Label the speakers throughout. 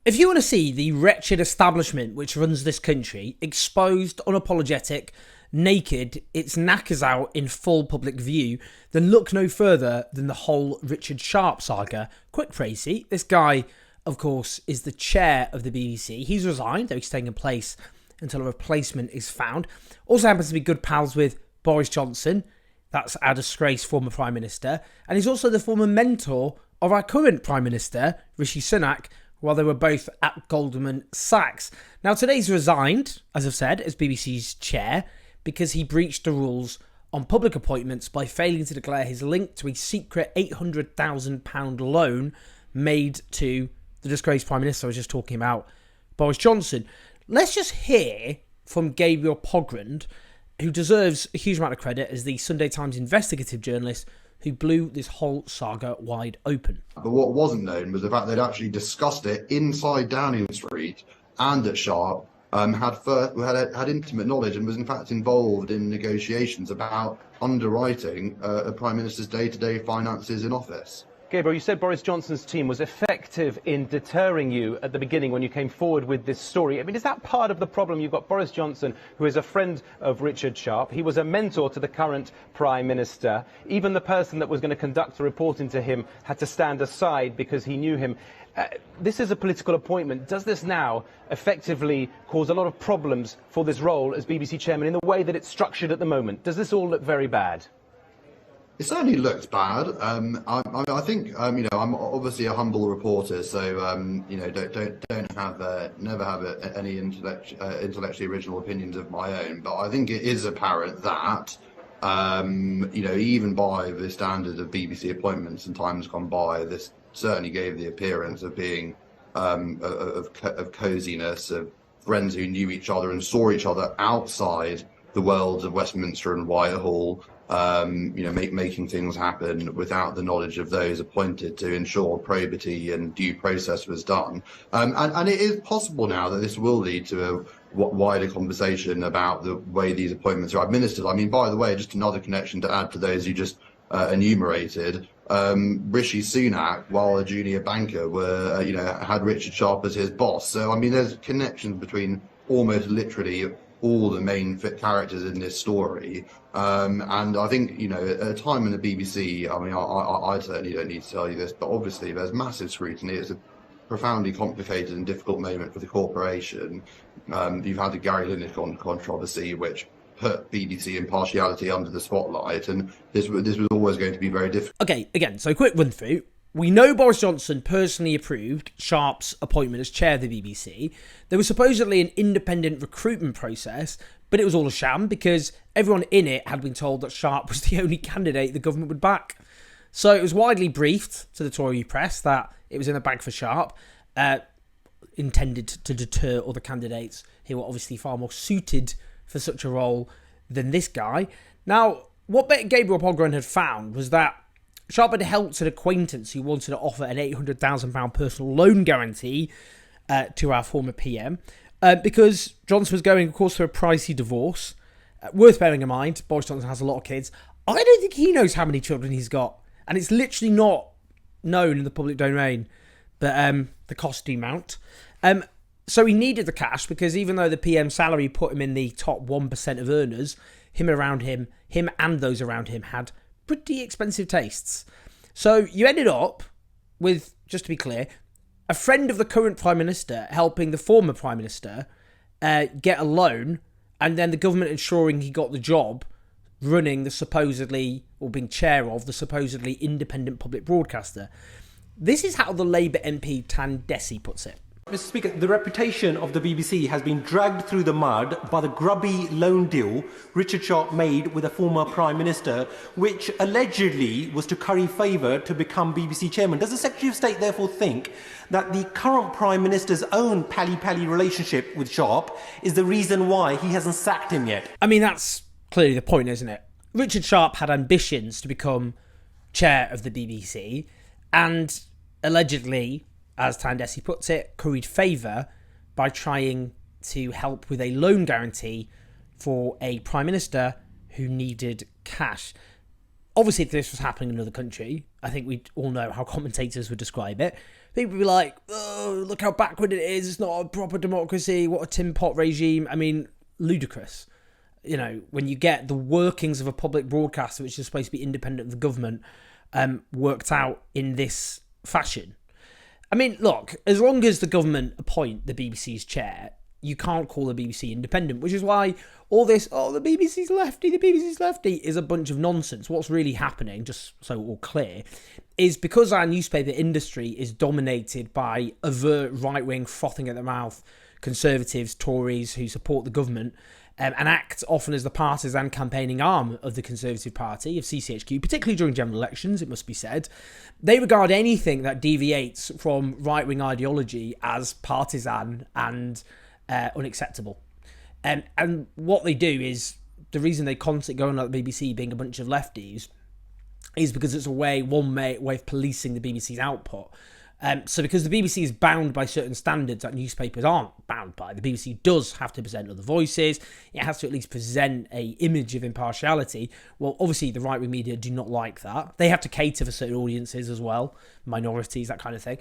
Speaker 1: If you want to see the wretched establishment which runs this country exposed, unapologetic, naked, its knackers out in full public view, then look no further than the whole Richard Sharp saga. Quick précis, this guy, of course, is the chair of the BBC. He's resigned, though he's staying in place until a replacement is found. Also happens to be good pals with Boris Johnson, that's our disgraced former Prime Minister, and he's also the former mentor of our current Prime Minister, Rishi Sunak, while they were both at Goldman Sachs. Now, today he's resigned, as I've said, as BBC's chair, because he breached the rules on public appointments by failing to declare his link to a secret £800,000 loan made to the disgraced Prime Minister I was just talking about, Boris Johnson. Let's just hear from Gabriel Pogrund, who deserves a huge amount of credit as the Sunday Times investigative journalist who blew this whole saga wide open.
Speaker 2: But what wasn't known was the fact they'd actually discussed it inside Downing Street, and that Sharp had intimate knowledge and was in fact involved in negotiations about underwriting a Prime Minister's day-to-day finances in office.
Speaker 3: Gabriel, you said Boris Johnson's team was effective in deterring you at the beginning when you came forward with this story. I mean, is that part of the problem? You've got Boris Johnson, who is a friend of Richard Sharp. He was a mentor to the current Prime Minister. Even the person that was going to conduct the reporting to him had to stand aside because he knew him. This is a political appointment. Does this now effectively cause a lot of problems for this role as BBC chairman in the way that it's structured at the moment? Does this all look very bad?
Speaker 2: It certainly looks bad. I think I'm obviously a humble reporter, so never have any intellectually original opinions of my own. But I think it is apparent that even by the standard of BBC appointments in times gone by, this certainly gave the appearance of being of coziness, of friends who knew each other and saw each other outside the worlds of Westminster and Whitehall. Making things happen without the knowledge of those appointed to ensure probity and due process was done. And it is possible now that this will lead to a wider conversation about the way these appointments are administered. I mean, by the way, just another connection to add to those you just enumerated. Rishi Sunak, while a junior banker, had Richard Sharp as his boss. So, I mean, there's connections between almost literally all the main characters in this story. And I think, at a time in the BBC, I mean, I certainly don't need to tell you this, but obviously there's massive scrutiny. It's a profoundly complicated and difficult moment for the corporation. You've had the Gary Lineker controversy, which put BBC impartiality under the spotlight, and this was always going to be very difficult.
Speaker 1: Okay, again, so quick run through. We know Boris Johnson personally approved Sharp's appointment as chair of the BBC. There was supposedly an independent recruitment process, but it was all a sham because everyone in it had been told that Sharp was the only candidate the government would back. So it was widely briefed to the Tory press that it was in the bag for Sharp, intended to deter other candidates who were obviously far more suited for such a role than this guy. Now, what Gabriel Pogrund had found was that Sharp had helped an acquaintance who wanted to offer an £800,000 personal loan guarantee to our former PM because Johnson was going, of course, through a pricey divorce. Worth bearing in mind, Boris Johnson has a lot of kids. I don't think he knows how many children he's got, and it's literally not known in the public domain, but the costs do mount. So he needed the cash because even though the PM salary put him in the top 1% of earners, him and those around him had pretty expensive tastes. So you ended up with, just to be clear, a friend of the current Prime Minister helping the former Prime Minister get a loan, and then the government ensuring he got the job running the supposedly, or being chair of, the supposedly independent public broadcaster. This is how the Labour MP Tan Desi puts it.
Speaker 4: Mr. Speaker, the reputation of the BBC has been dragged through the mud by the grubby loan deal Richard Sharp made with a former Prime Minister, which allegedly was to curry favour to become BBC chairman. Does the Secretary of State therefore think that the current Prime Minister's own pally-pally relationship with Sharp is the reason why he hasn't sacked him yet?
Speaker 1: I mean, that's clearly the point, isn't it? Richard Sharp had ambitions to become chair of the BBC and allegedly, as Tan Desi puts it, curried favour by trying to help with a loan guarantee for a Prime Minister who needed cash. Obviously, if this was happening in another country, I think we all know how commentators would describe it. people will be like, oh, look how backward it is. It's not a proper democracy. What a tin pot regime. I mean, ludicrous. You know, when you get the workings of a public broadcaster, which is supposed to be independent of the government, worked out in this fashion. I mean, look, as long as the government appoint the BBC's chair, you can't call the BBC independent, which is why all this, the BBC's lefty, is a bunch of nonsense. What's really happening, just so all clear, is because our newspaper industry is dominated by overt right-wing, frothing at the mouth conservatives, Tories who support the government, and act often as the partisan campaigning arm of the Conservative Party, of CCHQ, particularly during general elections, it must be said. They regard anything that deviates from right-wing ideology as partisan and unacceptable. And what they do is, the reason they constantly go on at the BBC being a bunch of lefties is because it's one way of policing the BBC's output. So because the BBC is bound by certain standards that newspapers aren't bound by, the BBC does have to present other voices. It has to at least present a image of impartiality. Well, obviously the right-wing media do not like that. They have to cater for certain audiences as well, minorities, that kind of thing.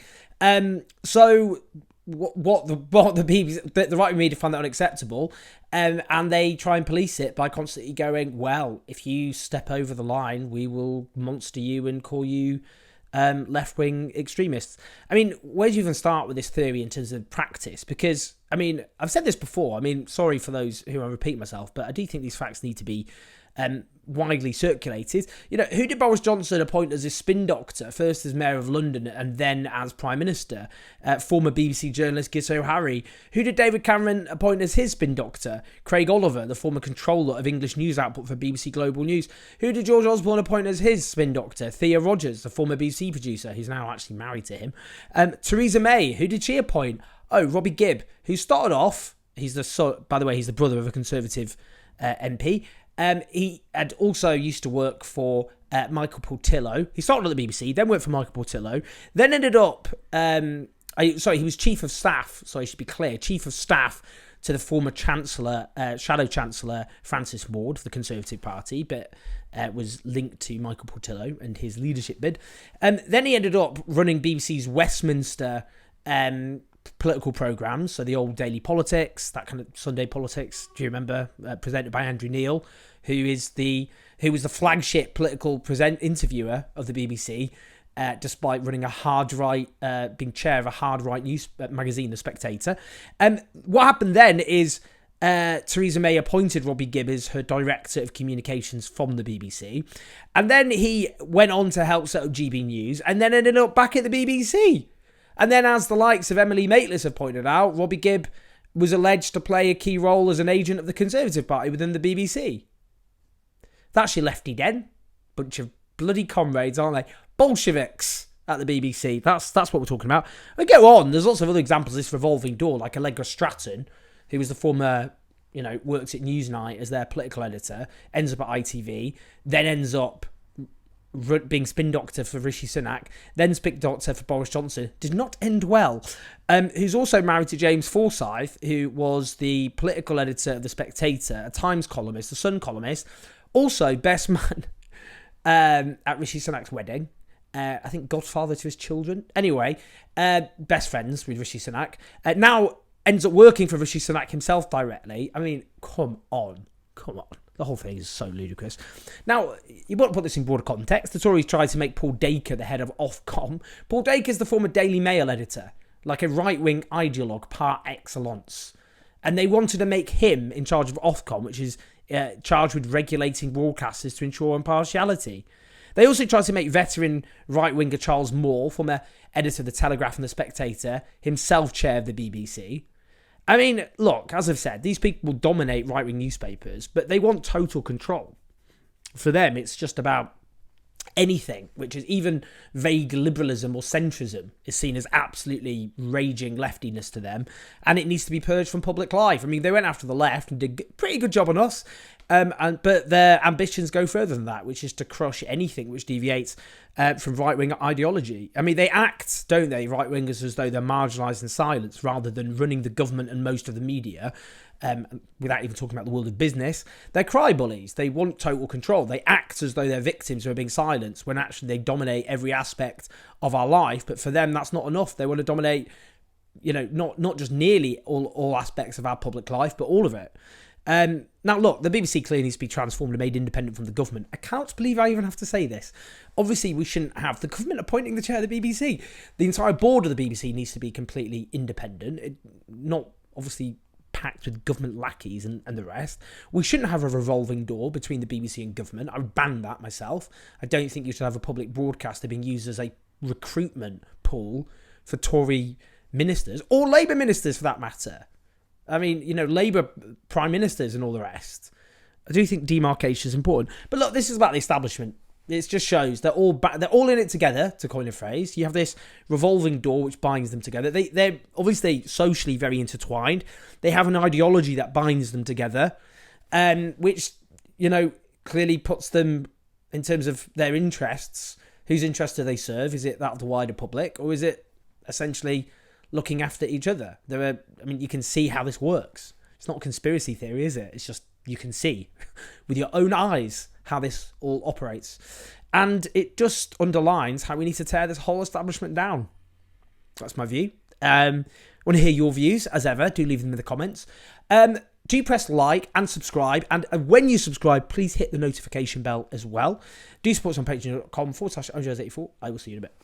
Speaker 1: So what the BBC, the right-wing media find that unacceptable, and they try and police it by constantly going, well, if you step over the line, we will monster you and call you left-wing extremists. I mean, where do you even start with this theory in terms of practice? Because, I mean, I've said this before. I mean, sorry for those who I repeat myself, but I do think these facts need to be widely circulated. You know, who did Boris Johnson appoint as his spin doctor, first as Mayor of London and then as Prime Minister? Former BBC journalist Gis O'Harry. Who did David Cameron appoint as his spin doctor? Craig Oliver, the former controller of English news output for BBC Global News. Who did George Osborne appoint as his spin doctor? Thea Rogers, the former BBC producer, who's now actually married to him. Theresa May, who did she appoint? Oh, Robbie Gibb, who started off, he's the brother of a Conservative MP. He had also used to work for Michael Portillo. He started at the BBC, then worked for Michael Portillo, then ended up... he was Chief of Staff, so I should be clear, Chief of Staff to the former Chancellor, Shadow Chancellor Francis Ward of the Conservative Party, but was linked to Michael Portillo and his leadership bid. Then he ended up running BBC's Westminster political programmes, so the old Daily Politics, that kind of Sunday Politics, do you remember, presented by Andrew Neil, who was the flagship political interviewer of the BBC, despite running a hard right, being chair of a hard right news magazine, The Spectator. What happened then is Theresa May appointed Robbie Gibb as her Director of Communications from the BBC, and then he went on to help set up GB News, and then ended up back at the BBC. And then, as the likes of Emily Maitlis have pointed out, Robbie Gibb was alleged to play a key role as an agent of the Conservative Party within the BBC. That's your lefty den. Bunch of bloody comrades, aren't they? Bolsheviks at the BBC. That's what we're talking about. I go on. There's lots of other examples of this revolving door, like Allegra Stratton, who was the former, worked at Newsnight as their political editor, ends up at ITV, then ends up being spin doctor for Rishi Sunak, then spin doctor for Boris Johnson, did not end well. Who's also married to James Forsyth, who was the political editor of The Spectator, a Times columnist, a Sun columnist, also best man at Rishi Sunak's wedding. I think godfather to his children. Anyway, best friends with Rishi Sunak. Now ends up working for Rishi Sunak himself directly. I mean, come on. The whole thing is so ludicrous. Now, you want to put this in broader context. The Tories tried to make Paul Dacre the head of Ofcom. Paul Dacre is the former Daily Mail editor, like a right-wing ideologue par excellence. And they wanted to make him in charge of Ofcom, which is charged with regulating broadcasters to ensure impartiality. They also tried to make veteran right-winger Charles Moore, former editor of The Telegraph and The Spectator, himself chair of the BBC. I mean, look, as I've said, these people will dominate right-wing newspapers, but they want total control. For them, it's just about anything, which is even vague liberalism or centrism, is seen as absolutely raging leftiness to them, and it needs to be purged from public life. I mean, they went after the left and did a pretty good job on us. But their ambitions go further than that, which is to crush anything which deviates from right-wing ideology. I mean, they act, don't they, right-wingers, as though they're marginalised and silenced rather than running the government and most of the media, without even talking about the world of business. They're cry bullies. They want total control. They act as though they're victims who are being silenced when actually they dominate every aspect of our life. But for them, that's not enough. They want to dominate, not just nearly all aspects of our public life, but all of it. Now, look, the BBC clearly needs to be transformed and made independent from the government. I can't believe I even have to say this. Obviously, we shouldn't have the government appointing the chair of the BBC. The entire board of the BBC needs to be completely independent, not obviously packed with government lackeys and the rest. We shouldn't have a revolving door between the BBC and government. I would ban that myself. I don't think you should have a public broadcaster being used as a recruitment pool for Tory ministers, or Labour ministers for that matter. I mean, Labour prime ministers and all the rest. I do think demarcation is important. But look, this is about the establishment. It just shows they're all in it together, to coin a phrase. You have this revolving door which binds them together. They're obviously socially very intertwined. They have an ideology that binds them together, which, clearly puts them in terms of their interests. Whose interests do they serve? Is it that of the wider public, or is it essentially looking after each other? You can see how this works. It's not a conspiracy theory, is it? It's just you can see with your own eyes how this all operates. And it just underlines how we need to tear this whole establishment down. That's my view. I want to hear your views, as ever. Do leave them in the comments. Do press like and subscribe. And when you subscribe, please hit the notification bell as well. Do support us on patreon.com/OJS84. I will see you in a bit.